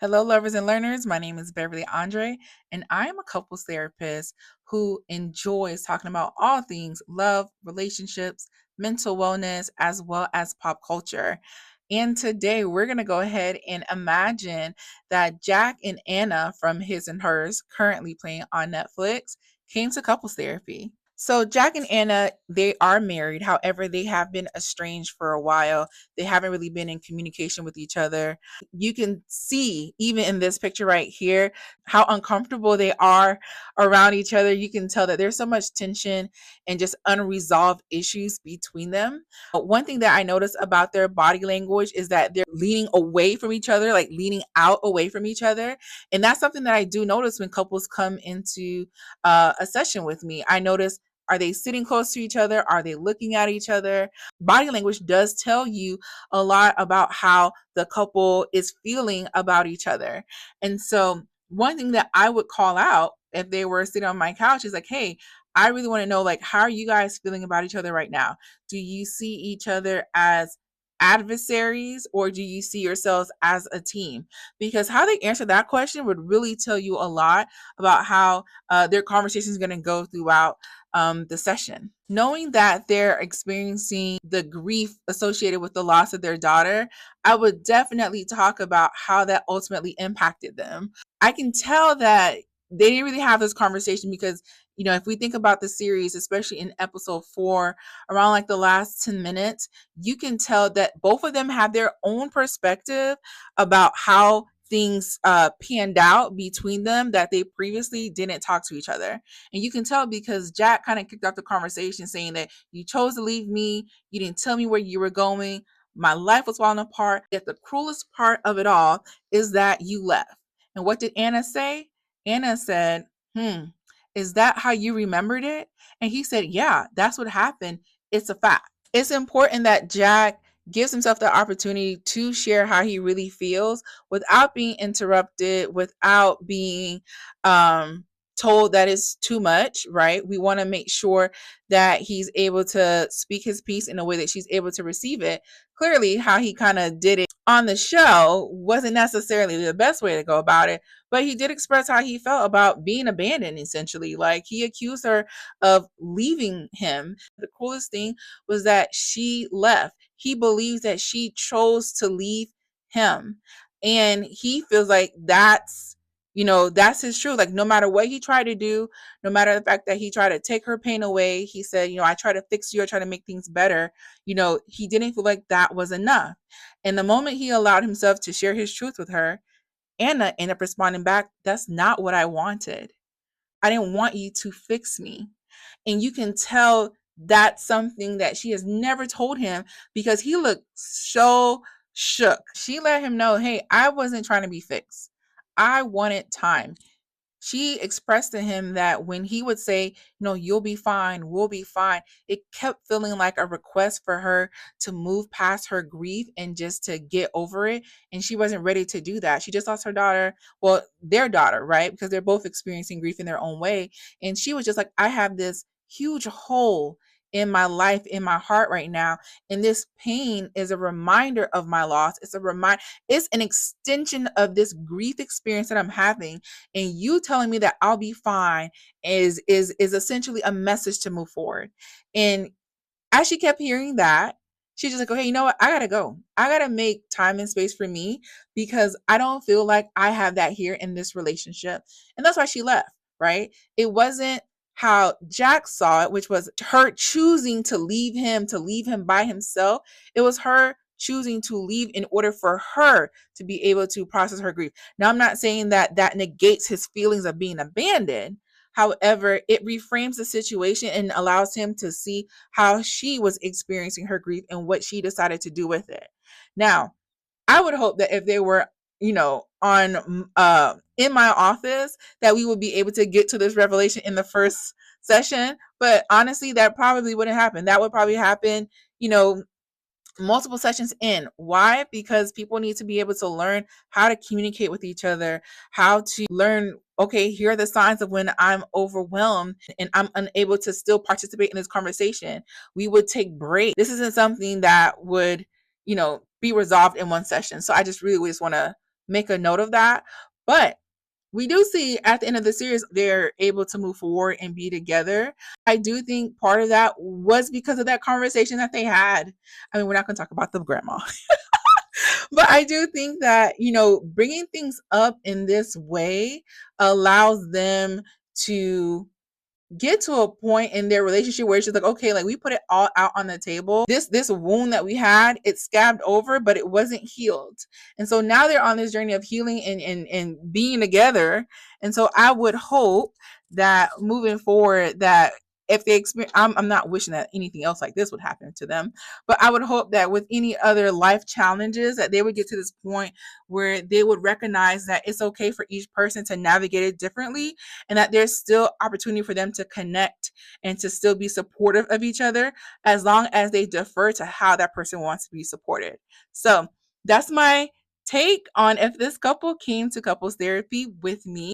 Hello, lovers and learners. My name is Beverley Andre, and I am a couples therapist who enjoys talking about all things love, relationships, mental wellness, as well as pop culture. And today we're going to go ahead and imagine that Jack and Anna from His and Hers, currently playing on Netflix, came to couples therapy. So Jack and Anna, they are married. However, they have been estranged for a while. They haven't really been in communication with each other. You can see, even in this picture right here, how uncomfortable they are around each other. You can tell that there's so much tension and just unresolved issues between them. But one thing that I noticed about their body language is that they're leaning away from each other, like leaning out away from each other. And that's something that I do notice when couples come into a session with me. I notice, are they sitting close to each other? Are they looking at each other? Body language does tell you a lot about how the couple is feeling about each other. And so, one thing that I would call out if they were sitting on my couch is like, hey, I really want to know, like, how are you guys feeling about each other right now? Do you see each other as adversaries, or do you see yourselves as a team? Because how they answer that question would really tell you a lot about how their conversation is going to go throughout the session. Knowing that they're experiencing the grief associated with the loss of their daughter, I would definitely talk about how that ultimately impacted them. I can tell that they didn't really have this conversation because, if we think about the series, especially in episode 4, around like the last 10 minutes, you can tell that both of them have their own perspective about how things panned out between them, that they previously didn't talk to each other. And you can tell because Jack kind of kicked off the conversation saying that you chose to leave me, you didn't tell me where you were going, my life was falling apart. Yet the cruelest part of it all is that you left. And what did Anna say? Anna said, is that how you remembered it? And he said, yeah, that's what happened. It's a fact. It's important that Jack gives himself the opportunity to share how he really feels without being interrupted, without being told that it's too much, right? We want to make sure that he's able to speak his piece in a way that she's able to receive it. Clearly, how he kind of did it on the show wasn't necessarily the best way to go about it, but he did express how he felt about being abandoned, essentially. Like, he accused her of leaving him. The coolest thing was that she left. He believes that she chose to leave him. And he feels like that's his truth. Like, no matter what he tried to do, no matter the fact that he tried to take her pain away, he said, I try to fix you, I try to make things better. He didn't feel like that was enough. And the moment he allowed himself to share his truth with her, Anna ended up responding back, that's not what I wanted. I didn't want you to fix me. And you can tell that's something that she has never told him because he looked so shook. She let him know, hey, I wasn't trying to be fixed. I wanted time. She expressed to him that when he would say, you'll be fine, we'll be fine, it kept feeling like a request for her to move past her grief and just to get over it. And she wasn't ready to do that. She just lost her daughter, well, their daughter, right? Because they're both experiencing grief in their own way. And she was just like, I have this huge hole in my life, in my heart right now. And this pain is a reminder of my loss. It's an extension of this grief experience that I'm having. And you telling me that I'll be fine is essentially a message to move forward. And as she kept hearing that, she's just like, okay, you know what? I gotta go. I gotta make time and space for me because I don't feel like I have that here in this relationship. And that's why she left, right? It wasn't how Jack saw it, which was her choosing to leave him by himself. It was her choosing to leave in order for her to be able to process her grief. Now, I'm not saying that negates his feelings of being abandoned. However, it reframes the situation and allows him to see how she was experiencing her grief and what she decided to do with it. Now, I would hope that if they were, on in my office, that we would be able to get to this revelation in the first session. But honestly, that probably wouldn't happen. That would probably happen, multiple sessions in. Why? Because people need to be able to learn how to communicate with each other, how to learn, okay, here are the signs of when I'm overwhelmed and I'm unable to still participate in this conversation. We would take breaks. This isn't something that would, be resolved in one session. So I just really just want to make a note of that. But we do see at the end of the series they're able to move forward and be together. I do think part of that was because of that conversation that they had. I mean, we're not going to talk about the grandma, but I do think that, bringing things up in this way allows them to get to a point in their relationship where it's just like, okay, like we put it all out on the table. This wound that we had, it scabbed over, but it wasn't healed. And so now they're on this journey of healing and being together. And so I would hope that moving forward, that if they experience, I'm not wishing that anything else like this would happen to them, but I would hope that with any other life challenges that they would get to this point where they would recognize that it's okay for each person to navigate it differently, and that there's still opportunity for them to connect and to still be supportive of each other, as long as they defer to how that person wants to be supported. So that's my take on if this couple came to couples therapy with me.